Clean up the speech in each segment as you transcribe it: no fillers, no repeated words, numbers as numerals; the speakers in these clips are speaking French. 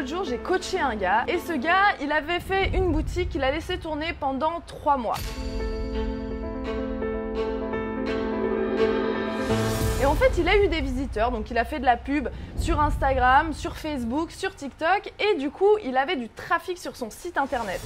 l'autre jour, j'ai coaché un gars et ce gars, il avait fait une boutique qu'il a laissé tourner pendant 3 mois. Et en fait, il a eu des visiteurs, donc il a fait de la pub sur Instagram, sur Facebook, sur TikTok et du coup, il avait du trafic sur son site internet.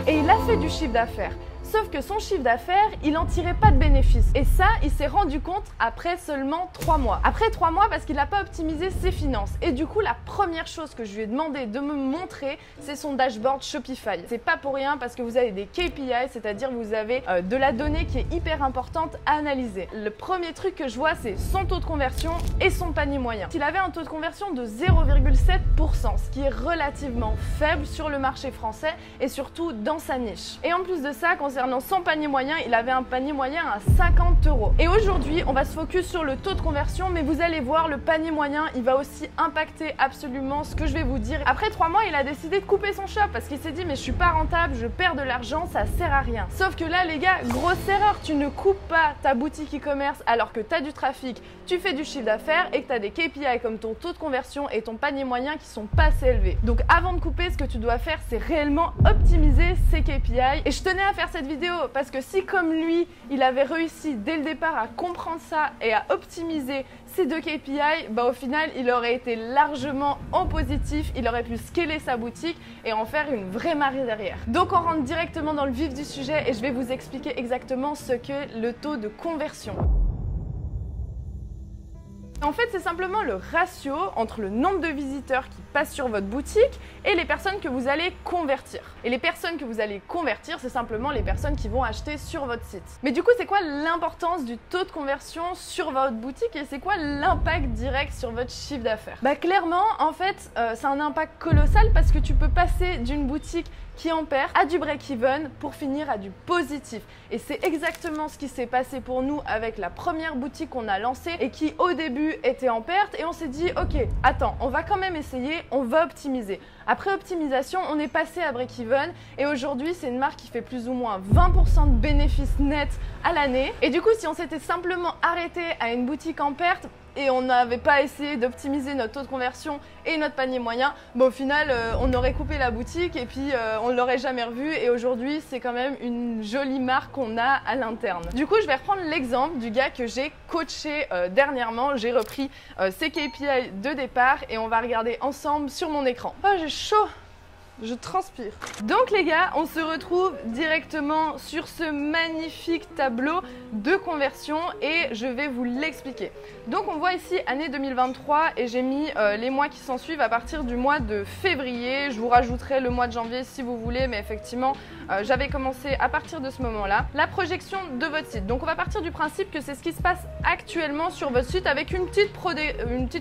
Et il a fait du chiffre d'affaires. Sauf que son chiffre d'affaires, il n'en tirait pas de bénéfice. Et ça, il s'est rendu compte après seulement 3 mois. Après 3 mois parce qu'il n'a pas optimisé ses finances. Et du coup, la première chose que je lui ai demandé de me montrer, c'est son dashboard Shopify. C'est pas pour rien parce que vous avez des KPI, c'est-à-dire vous avez de la donnée qui est hyper importante à analyser. Le premier truc que je vois, c'est son taux de conversion et son panier moyen. Il avait un taux de conversion de 0,7%, ce qui est relativement faible sur le marché français et surtout dans sa niche. Et en plus de ça, concernant son panier moyen, il avait un panier moyen à 50 €. Et aujourd'hui, on va se focus sur le taux de conversion, mais vous allez voir, le panier moyen, il va aussi impacter absolument ce que je vais vous dire. Après 3 mois, il a décidé de couper son shop parce qu'il s'est dit, mais je suis pas rentable, je perds de l'argent, ça sert à rien. Sauf que là, les gars, grosse erreur, tu ne coupes pas ta boutique e-commerce alors que tu as du trafic, tu fais du chiffre d'affaires et que tu as des KPI comme ton taux de conversion et ton panier moyen qui sont pas assez élevés. Donc avant de couper, ce que tu dois faire, c'est réellement optimiser ces KPI. Et je tenais à faire cette vidéo parce que si comme lui, il avait réussi dès le départ à comprendre ça et à optimiser ces 2 KPI, bah au final, il aurait été largement en positif, il aurait pu scaler sa boutique et en faire une vraie marée derrière. Donc on rentre directement dans le vif du sujet et je vais vous expliquer exactement ce qu'est le taux de conversion. En fait, c'est simplement le ratio entre le nombre de visiteurs qui passent sur votre boutique et les personnes que vous allez convertir. Et les personnes que vous allez convertir, c'est simplement les personnes qui vont acheter sur votre site. Mais du coup, c'est quoi l'importance du taux de conversion sur votre boutique et c'est quoi l'impact direct sur votre chiffre d'affaires? Bah clairement, en fait, c'est un impact colossal parce que tu peux passer d'une boutique qui en perd à du break-even pour finir à du positif. Et c'est exactement ce qui s'est passé pour nous avec la première boutique qu'on a lancée et qui au début était en perte et on s'est dit ok, attends, on va quand même essayer, on va optimiser. Après optimisation, on est passé à break-even et aujourd'hui c'est une marque qui fait plus ou moins 20% de bénéfices nets à l'année. Et du coup, si on s'était simplement arrêté à une boutique en perte et on n'avait pas essayé d'optimiser notre taux de conversion et notre panier moyen, au final on aurait coupé la boutique et puis on ne l'aurait jamais revue et aujourd'hui c'est quand même une jolie marque qu'on a à l'interne. Du coup, je vais reprendre l'exemple du gars que j'ai coaché dernièrement. J'ai repris ses KPI de départ et on va regarder ensemble sur mon écran. Oh, j'ai chaud! Je transpire. Donc les gars, on se retrouve directement sur ce magnifique tableau de conversion et je vais vous l'expliquer. Donc on voit ici année 2023 et j'ai mis les mois qui s'en suivent à partir du mois de février. Je vous rajouterai le mois de janvier si vous voulez, mais effectivement j'avais commencé à partir de ce moment-là. La projection de votre site. Donc on va partir du principe que c'est ce qui se passe actuellement sur votre site avec une petite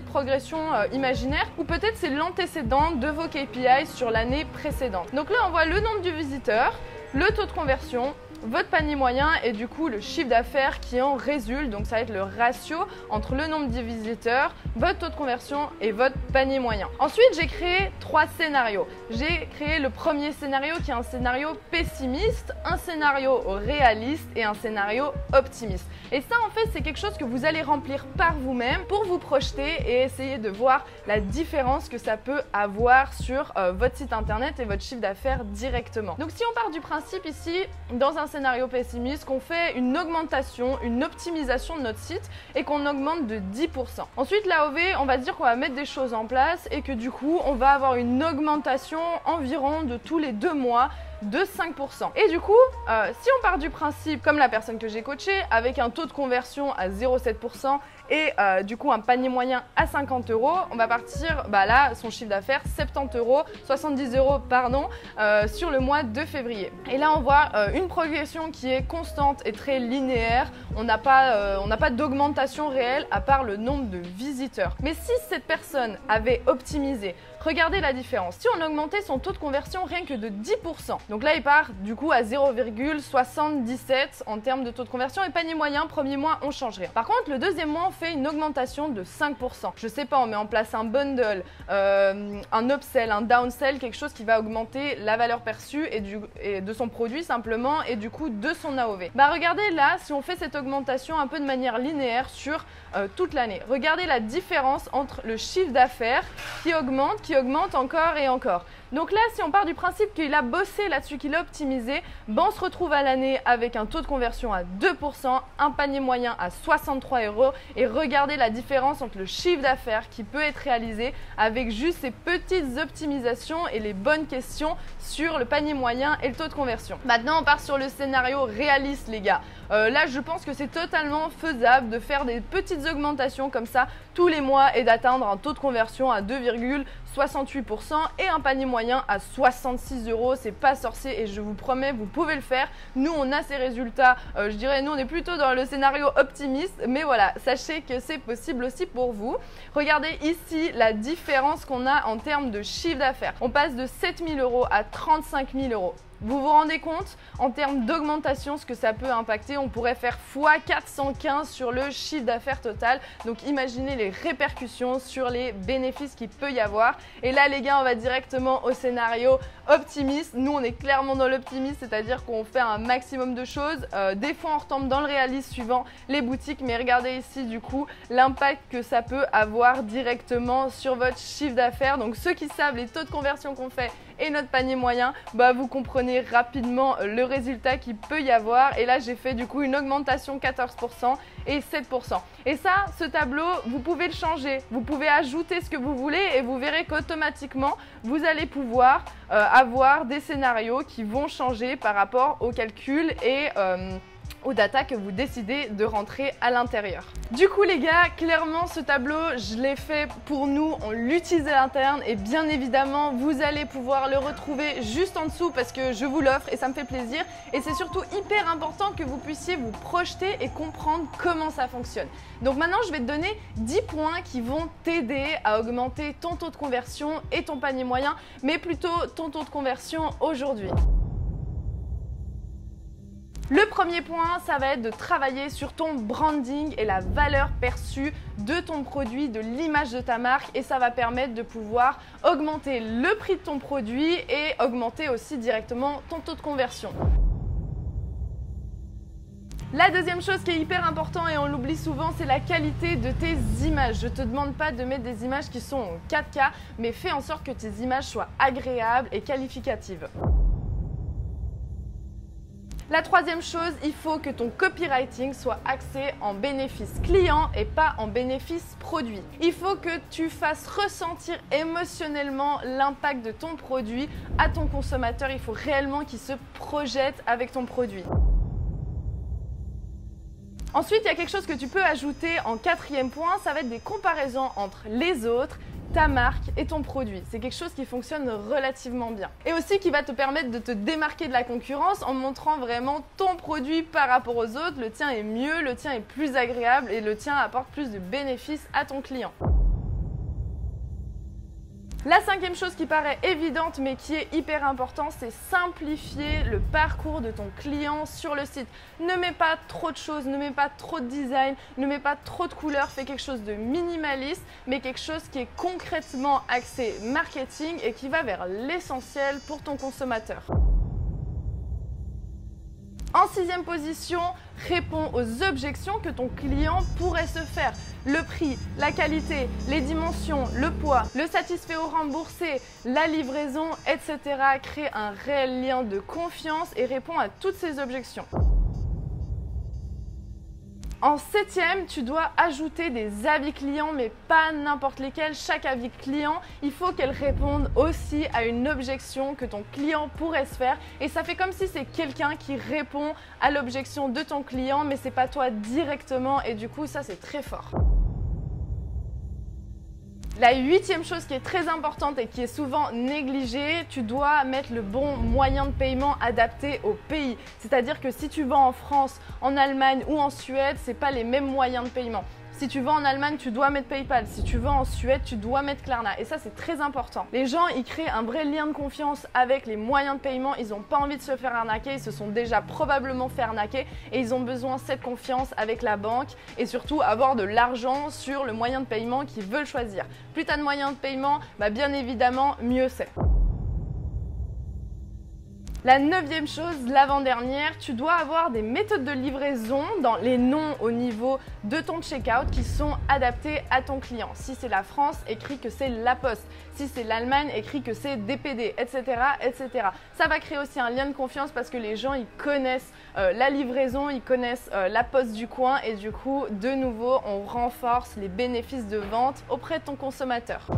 progression imaginaire ou peut-être c'est l'antécédent de vos KPI sur l'année précédente. Donc là on voit le nombre du visiteur, le taux de conversion, votre panier moyen et du coup le chiffre d'affaires qui en résulte. Donc ça va être le ratio entre le nombre de visiteurs, votre taux de conversion et votre panier moyen. Ensuite, j'ai créé 3 scénarios. J'ai créé le premier scénario qui est un scénario pessimiste, un scénario réaliste et un scénario optimiste. Et ça en fait c'est quelque chose que vous allez remplir par vous-même pour vous projeter et essayer de voir la différence que ça peut avoir sur votre site internet et votre chiffre d'affaires directement. Donc si on part du principe ici, dans un scénario pessimiste, qu'on fait une augmentation, une optimisation de notre site et qu'on augmente de 10%. Ensuite, l'AOV, on va se dire qu'on va mettre des choses en place et que du coup, on va avoir une augmentation environ de tous les 2 mois de 5%. Et du coup, si on part du principe, comme la personne que j'ai coachée, avec un taux de conversion à 0,7% et du coup un panier moyen à 50 €, on va partir, là, son chiffre d'affaires, 70 €, 70 € pardon, sur le mois de février. Et là, on voit une progression qui est constante et très linéaire. On n'a pas d'augmentation réelle à part le nombre de visiteurs. Mais si cette personne avait optimisé, regardez la différence. Si on augmentait son taux de conversion rien que de 10%, Donc là, il part du coup à 0,77 en termes de taux de conversion et panier moyen, premier mois, on change rien. Par contre, le deuxième mois, on fait une augmentation de 5%. Je sais pas, on met en place un bundle, un upsell, un downsell, quelque chose qui va augmenter la valeur perçue et de son produit simplement et du coup de son AOV. Bah regardez là, si on fait cette augmentation un peu de manière linéaire sur toute l'année, regardez la différence entre le chiffre d'affaires qui augmente encore et encore. Donc là, si on part du principe qu'il a bossé là-dessus, qu'il a optimisé, ben on se retrouve à l'année avec un taux de conversion à 2%, un panier moyen à 63 € et regardez la différence entre le chiffre d'affaires qui peut être réalisé avec juste ces petites optimisations et les bonnes questions sur le panier moyen et le taux de conversion. Maintenant, on part sur le scénario réaliste, les gars. Là, je pense que c'est totalement faisable de faire des petites augmentations comme ça tous les mois et d'atteindre un taux de conversion à 2,68% et un panier moyen à 66 €. C'est pas sorcier et je vous promets, vous pouvez le faire. Nous, on a ces résultats. Je dirais, nous, on est plutôt dans le scénario optimiste, mais voilà, sachez que c'est possible aussi pour vous. Regardez ici la différence qu'on a en termes de chiffre d'affaires. On passe de 7 000 € à 35 000 €. Vous vous rendez compte en termes d'augmentation ce que ça peut impacter? On pourrait faire x415 sur le chiffre d'affaires total. Donc imaginez les répercussions sur les bénéfices qu'il peut y avoir. Et là les gars, on va directement au scénario optimiste. Nous on est clairement dans l'optimiste, c'est-à-dire qu'on fait un maximum de choses. Des fois on retombe dans le réalisme suivant les boutiques, mais regardez ici du coup l'impact que ça peut avoir directement sur votre chiffre d'affaires. Donc ceux qui savent les taux de conversion qu'on fait et notre panier moyen, bah vous comprenez rapidement le résultat qu'il peut y avoir. Et là j'ai fait du coup une augmentation 14% et 7%. Et ça, ce tableau, vous pouvez le changer, vous pouvez ajouter ce que vous voulez et vous verrez qu'automatiquement vous allez pouvoir avoir des scénarios qui vont changer par rapport au calcul et aux data que vous décidez de rentrer à l'intérieur. Du coup les gars, clairement ce tableau, je l'ai fait pour nous, on l'utilise à l'interne et bien évidemment vous allez pouvoir le retrouver juste en dessous parce que je vous l'offre et ça me fait plaisir. Et c'est surtout hyper important que vous puissiez vous projeter et comprendre comment ça fonctionne. Donc maintenant je vais te donner 10 points qui vont t'aider à augmenter ton taux de conversion et ton panier moyen, mais plutôt ton taux de conversion aujourd'hui. Le premier point, ça va être de travailler sur ton branding et la valeur perçue de ton produit, de l'image de ta marque et ça va permettre de pouvoir augmenter le prix de ton produit et augmenter aussi directement ton taux de conversion. La deuxième chose qui est hyper importante et on l'oublie souvent, c'est la qualité de tes images. Je ne te demande pas de mettre des images qui sont en 4K, mais fais en sorte que tes images soient agréables et qualificatives. La troisième chose, il faut que ton copywriting soit axé en bénéfice client et pas en bénéfice produit. Il faut que tu fasses ressentir émotionnellement l'impact de ton produit à ton consommateur. Il faut réellement qu'il se projette avec ton produit. Ensuite, il y a quelque chose que tu peux ajouter en quatrième point, ça va être des comparaisons entre les autres, ta marque et ton produit. C'est quelque chose qui fonctionne relativement bien. Et aussi qui va te permettre de te démarquer de la concurrence en montrant vraiment ton produit par rapport aux autres. Le tien est mieux, le tien est plus agréable et le tien apporte plus de bénéfices à ton client. La cinquième chose qui paraît évidente mais qui est hyper importante, c'est simplifier le parcours de ton client sur le site. Ne mets pas trop de choses, ne mets pas trop de design, ne mets pas trop de couleurs, fais quelque chose de minimaliste mais quelque chose qui est concrètement axé marketing et qui va vers l'essentiel pour ton consommateur. En sixième position, réponds aux objections que ton client pourrait se faire. Le prix, la qualité, les dimensions, le poids, le satisfait ou remboursé, la livraison, etc. Crée un réel lien de confiance et répond à toutes ces objections. En septième, tu dois ajouter des avis clients, mais pas n'importe lesquels. Chaque avis client, il faut qu'elle réponde aussi à une objection que ton client pourrait se faire. Et ça fait comme si c'est quelqu'un qui répond à l'objection de ton client, mais c'est pas toi directement. Et du coup, ça c'est très fort. La huitième chose qui est très importante et qui est souvent négligée, tu dois mettre le bon moyen de paiement adapté au pays. C'est-à-dire que si tu vends en France, en Allemagne ou en Suède, ce n'est pas les mêmes moyens de paiement. Si tu vas en Allemagne, tu dois mettre PayPal. Si tu vas en Suède, tu dois mettre Klarna. Et ça, c'est très important. Les gens, ils créent un vrai lien de confiance avec les moyens de paiement. Ils n'ont pas envie de se faire arnaquer. Ils se sont déjà probablement fait arnaquer et ils ont besoin de cette confiance avec la banque et surtout avoir de l'argent sur le moyen de paiement qu'ils veulent choisir. Plus tu as de moyens de paiement, bien évidemment, mieux c'est. La 9e chose, l'avant-dernière, tu dois avoir des méthodes de livraison dans les noms au niveau de ton checkout qui sont adaptés à ton client. Si c'est la France, écrit que c'est La Poste. Si c'est l'Allemagne, écrit que c'est DPD, etc., etc. Ça va créer aussi un lien de confiance parce que les gens, ils connaissent la livraison, ils connaissent la poste du coin et du coup, de nouveau, on renforce les bénéfices de vente auprès de ton consommateur.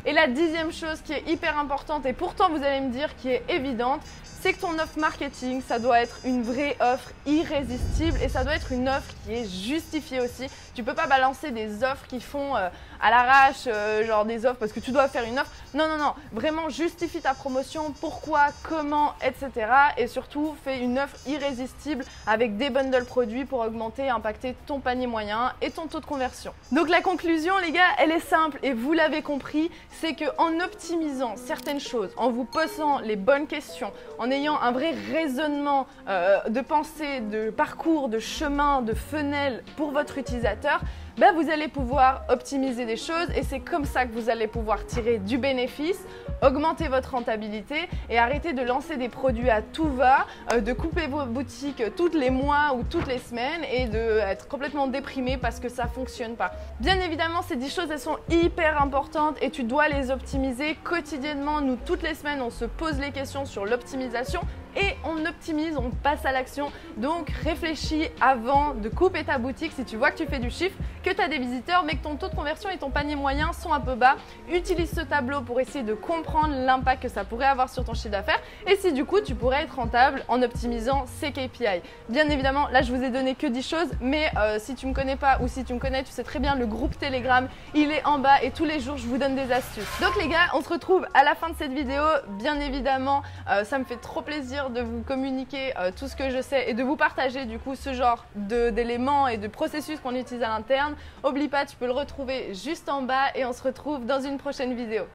Et la 10e chose qui est hyper importante et pourtant vous allez me dire qui est évidente, c'est que ton offre marketing, ça doit être une vraie offre irrésistible et ça doit être une offre qui est justifiée aussi. Tu peux pas balancer des offres qui font à l'arrache, genre des offres parce que tu dois faire une offre. Non, non, non, vraiment justifie ta promotion, pourquoi, comment, etc. Et surtout, fais une offre irrésistible avec des bundles produits pour augmenter et impacter ton panier moyen et ton taux de conversion. Donc la conclusion, les gars, elle est simple et vous l'avez compris, c'est qu'en optimisant certaines choses, en vous posant les bonnes questions, en ayant un vrai raisonnement de pensée, de parcours, de chemin, de funnel pour votre utilisateur, vous allez pouvoir optimiser des choses et c'est comme ça que vous allez pouvoir tirer du bénéfice, augmenter votre rentabilité et arrêter de lancer des produits à tout va, de couper vos boutiques tous les mois ou toutes les semaines et d'être complètement déprimé parce que ça ne fonctionne pas. Bien évidemment, ces 10 choses, elles sont hyper importantes et tu dois les optimiser quotidiennement. Nous, toutes les semaines, on se pose les questions sur l'optimisation et on optimise, on passe à l'action. Donc réfléchis avant de couper ta boutique si tu vois que tu fais du chiffre, que tu as des visiteurs mais que ton taux de conversion et ton panier moyen sont un peu bas. Utilise ce tableau pour essayer de comprendre l'impact que ça pourrait avoir sur ton chiffre d'affaires et si du coup tu pourrais être rentable en optimisant ces KPI. Bien évidemment, là je vous ai donné que 10 choses mais si tu me connais pas ou si tu me connais, tu sais très bien le groupe Telegram, il est en bas et tous les jours je vous donne des astuces. Donc les gars, on se retrouve à la fin de cette vidéo. Bien évidemment, ça me fait trop plaisir de vous communiquer tout ce que je sais et de vous partager du coup ce genre d'éléments et de processus qu'on utilise à l'interne. Oublie pas, tu peux le retrouver juste en bas et on se retrouve dans une prochaine vidéo.